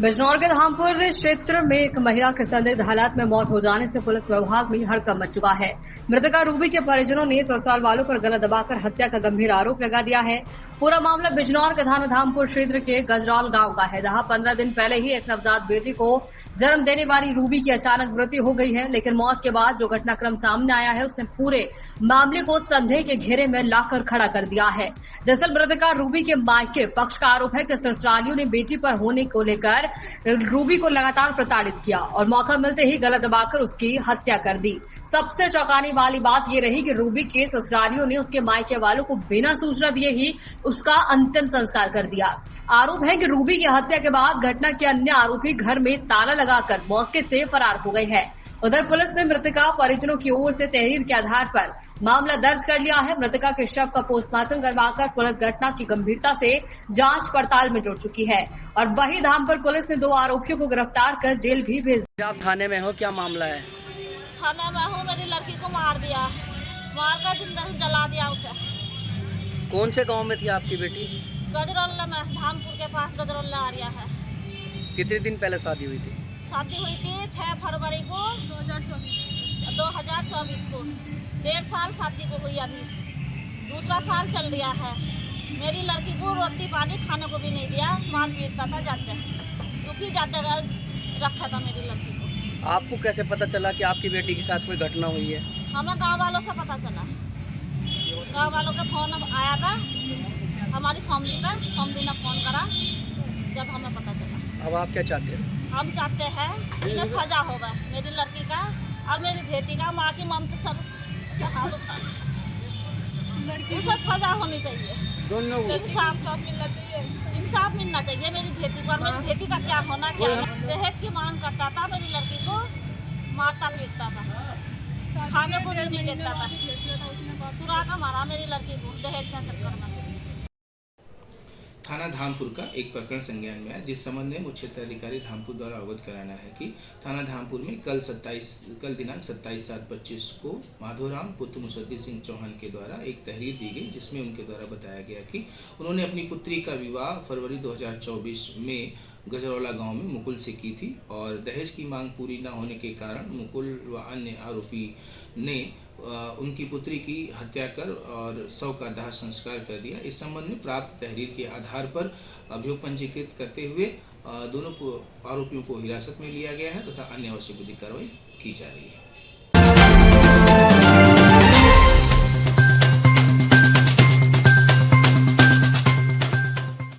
बिजनौर के धामपुर क्षेत्र में एक महिला की संदिग्ध हालात में मौत हो जाने से पुलिस विभाग में हड़कंप मच चुका है। मृतका रूबी के परिजनों ने ससुराल वालों पर गला दबाकर हत्या का गंभीर आरोप लगा दिया है। पूरा मामला बिजनौर के थाना धामपुर क्षेत्र के गजरौल गांव का है, जहां 15 दिन पहले ही एक नवजात बेटी को जन्म देने वाली रूबी की अचानक मृत्यु हो गई है। लेकिन मौत के बाद जो घटनाक्रम सामने आया है, उसने पूरे मामले को संदेह के घेरे में लाकर खड़ा कर दिया है। दरअसल मृतका रूबी के मायके पक्ष का आरोप है कि ससुरालियों ने बेटी पर होने को लेकर रूबी को लगातार प्रताड़ित किया और मौका मिलते ही गला दबाकर उसकी हत्या कर दी। सबसे चौंकाने वाली बात यह रही कि रूबी के ससुरालियों ने उसके मायके वालों को बिना सूचना दिए ही उसका अंतिम संस्कार कर दिया। आरोप है कि रूबी की हत्या के बाद घटना के अन्य आरोपी घर में ताला लगाकर मौके से फरार हो गए हैं। उधर पुलिस ने मृतका परिजनों की ओर से तहरीर के आधार पर मामला दर्ज कर लिया है। मृतका के शव का पोस्टमार्टम करवाकर पुलिस घटना की गंभीरता से जांच पड़ताल में जुट चुकी है और वहीं धामपुर पुलिस ने 2 आरोपियों को गिरफ्तार कर जेल भी भेज दिया। आप थाने में हो, क्या मामला है? थाने में हूँ, मेरी लड़की को मार दिया, मार कर जिंदा जला दिया उसे। कौन से गांव में थी आपकी बेटी? गजरौला में, धामपुर के पास गजरौला एरिया है। कितने दिन पहले शादी हुई थी? शादी हुई थी 6 फरवरी को 2024 को। 1.5 साल शादी को हुई, अभी दूसरा साल चल रहा है। मेरी लड़की को रोटी पानी खाने को भी नहीं दिया, मार पीटता था, जाते दुखी जाते रखा था मेरी लड़की को। आपको कैसे पता चला कि आपकी बेटी के साथ कोई घटना हुई है? हमें गांव वालों से पता चला, गांव वालों का फोन आया था हमारी सौमदी ने फोन करा, जब हमें पता चला। अब आप क्या चाहते हैं? हम चाहते हैं इन्हें सजा होगा, मेरी लड़की का और मेरी बेटी का। माँ की ममता सब उसे सजा होनी चाहिए, दोनों इंसाफ मिलना चाहिए, इंसाफ मिलना चाहिए मेरी बेटी को। और मेरी बेटी का क्या होना, क्या दहेज की मांग करता था, मेरी लड़की को मारता पीटता था, खाने को भी नहीं देता था, सुरा का मारा मेरी लड़की को दहेज के चक्कर में। थाना धामपुर का एक प्रकरण संज्ञान में आया, जिस संबंध में मुख्य क्षेत्राधिकारी धामपुर द्वारा अवगत कराना है कि थाना धामपुर में कल दिनांक 27/7/25 को माधोराम पुत्र मुसद्दी सिंह चौहान के द्वारा एक तहरीर दी गई, जिसमें उनके द्वारा बताया गया कि उन्होंने अपनी पुत्री का विवाह फरवरी 2024 में गजरौला गांव में मुकुल से की थी और दहेज की मांग पूरी न होने के कारण मुकुल व अन्य आरोपी ने उनकी पुत्री की हत्या कर और शव का दाह संस्कार कर दिया। इस संबंध में प्राप्त तहरीर के आधार पर अभियोग पंजीकृत करते हुए दोनों आरोपियों को हिरासत में लिया गया है तथा अन्य आवश्यक विधिक कार्रवाई की जा रही है।